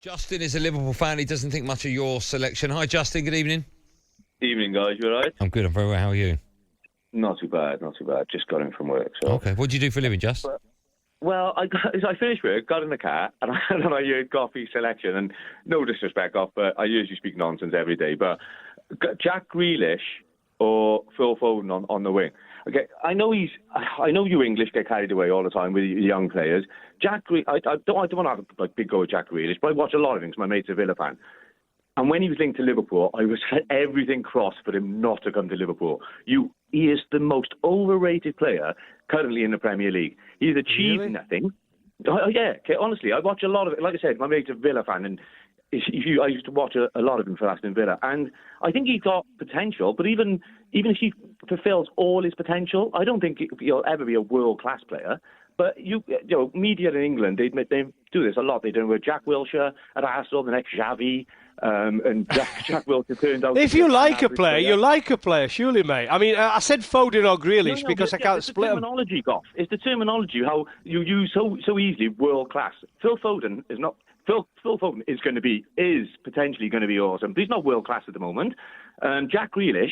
Justin is a Liverpool fan. He doesn't think much of your selection. Hi, Justin. Good evening. Evening, guys. You all right? I'm good. I'm very well. How are you? Not too bad. Just got in from work. So. Okay. What do you do for a living, Just? Well, I finished work, got in the car, and I heard Goffy's selection. And no disrespect, Goff, but I usually speak nonsense every day. But Jack Grealish or Phil Foden on the wing. Okay, I know you English get carried away all the time with young players. Jack Grealish, I don't want to have a big go at Jack Grealish, but I watch a lot of things. My mate's a Villa fan. And when he was linked to Liverpool, I was had everything crossed for him not to come to Liverpool. He is the most overrated player currently in the Premier League. He's achieved nothing. Oh, yeah, okay, honestly, I watch a lot of it. Like I said, my mate's a Villa fan, and I used to watch a lot of him for Aston Villa. And I think he's got potential, but even if he fulfills all his potential, I don't think he'll ever be a world-class player. But media in England, they do this a lot. They do it with Jack Wilshere at Arsenal, the next Xavi, and Jack Wilshere turned out. If you like a player, you like a player, surely, mate. I mean, I said Foden or Grealish because I can't split them. Terminology, Goff. It's the terminology how you use so easily world class. Phil Foden is not. Phil Foden is potentially going to be awesome, but he's not world class at the moment. Jack Grealish.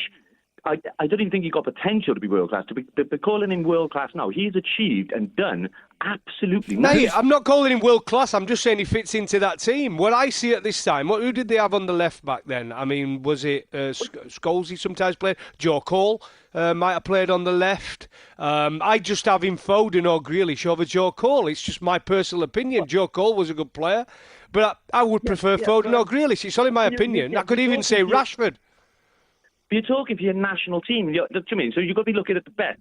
I don't even think he got potential to be world-class. But calling him world-class now, he's achieved and done absolutely nothing. No, I'm not calling him world-class. I'm just saying he fits into that team. What I see at this time, who did they have on the left back then? I mean, was it Scholes he sometimes played? Joe Cole might have played on the left. I just have him Foden or Grealish over Joe Cole. It's just my personal opinion. Joe Cole was a good player, but I would prefer Foden or Grealish. It's only my opinion. I could even say Rashford. You're talking for your national team. Do you mean? So you've got to be looking at the best.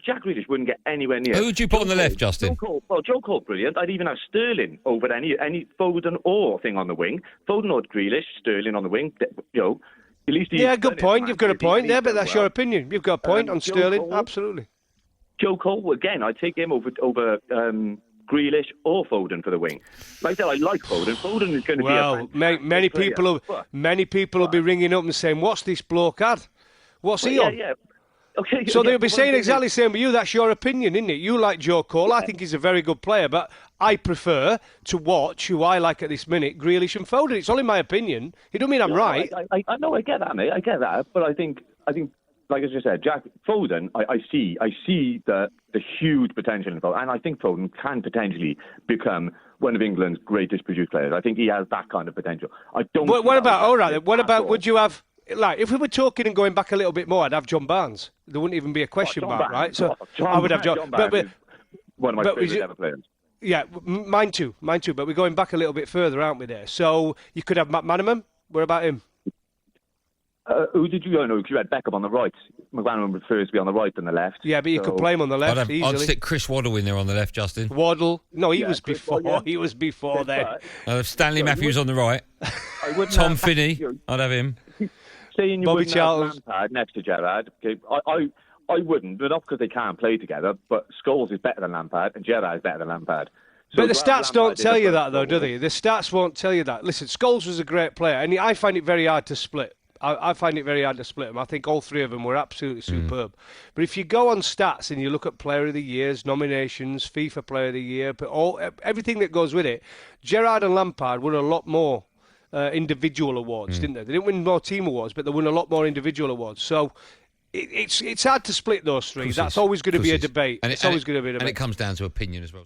Jack Grealish wouldn't get anywhere near. Who would you put on the left, Justin? Joe Cole, brilliant. I'd even have Sterling over any Foden or thing on the wing. Foden or Grealish, Sterling on the wing. At least good point. You've got a point there, but that's your opinion. You've got a point on Sterling. Cole, absolutely. Joe Cole, again, I'd take him over Grealish or Foden for the wing. Like I said, I like Foden. Foden is going to be a many people will be ringing up and saying, "What's this bloke had? What's he on?" Yeah. Okay. So they'll be saying exactly the same with you. That's your opinion, isn't it? You like Joe Cole. I think he's a very good player, but I prefer to watch who I like at this minute, Grealish and Foden. It's only my opinion. It don't mean I'm right. I know, I get that, mate. I get that, but I think. Like I just said, Jack Foden, I see the huge potential in Foden, and I think Foden can potentially become one of England's greatest produced players. I think he has that kind of potential. I don't. What about? Would you have? Like, if we were talking and going back a little bit more, I'd have John Barnes. There wouldn't even be a question mark, right? So I would have John. But one of my favourite ever players. Yeah, mine too. But we're going back a little bit further, aren't we? There, so you could have Matt Manaman. Where about him? Who did you go? No, you had Beckham on the right. McManaman prefers to be on the right than the left. Yeah, but you could play him on the left easily. I'd stick Chris Waddle in there on the left, Justin. Waddle? No, he was before. Yeah. He was before then. Stanley Matthews on the right. Tom Finney. I'd have him. Saying you wouldn't have Lampard next to Gerrard. Okay, I wouldn't, but not because they can't play together. But Scholes is better than Lampard, and Gerrard is better than Lampard. So but the stats don't tell you that, though, do they? The stats won't tell you that. Listen, Scholes was a great player, and I find it very hard to split. I find it very hard to split them. I think all three of them were absolutely superb. But if you go on stats and you look at Player of the Years, nominations, FIFA Player of the Year, but everything that goes with it, Gerrard and Lampard won a lot more individual awards, didn't they? They didn't win more team awards, but they won a lot more individual awards. So it's hard to split those three. That's always going to be a debate. And it's always going to be a debate. And it comes down to opinion as well.